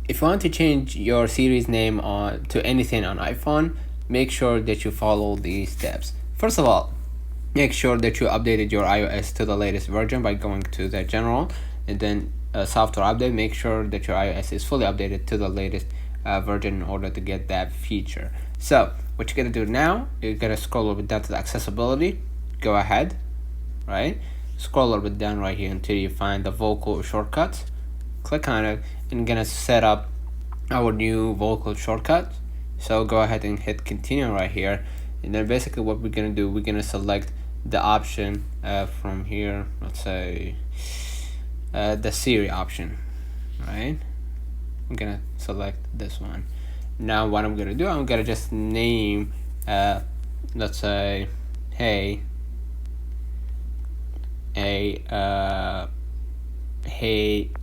if you want to change your Siri's name to anything on iPhone, make sure that you follow these steps. First of all, make sure that you updated your iOS to the latest version by going to the general and then software update. Make sure that your iOS is fully updated to the latest version in order to get that feature. So what you're gonna do now, you're gonna scroll a little bit down to the accessibility. Go ahead, right? Scroll a little bit down right here until you find the vocal shortcuts. Click on it and gonna set up our new vocal shortcut. So go ahead and hit continue right here, and then basically what we're gonna do, we're gonna select the option from here. Let's say the Siri option, right? I'm gonna select this one. Now what I'm gonna do, I'm gonna just name let's say hey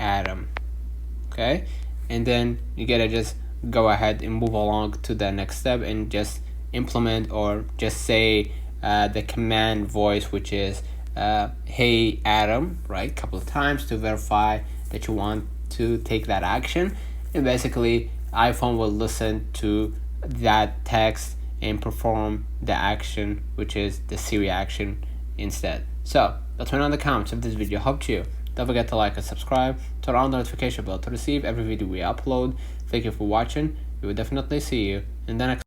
Adam, okay? And then you gotta just go ahead and move along to the next step and just implement or just say the command voice, which is hey Adam, right, a couple of times to verify that you want to take that action. And basically iPhone will listen to that text and perform the action, which is the Siri action instead. So let me know in the comments if this video helped you. Don't forget to like and subscribe, turn on the notification bell to receive every video we upload. Thank you for watching. We will definitely see you in the next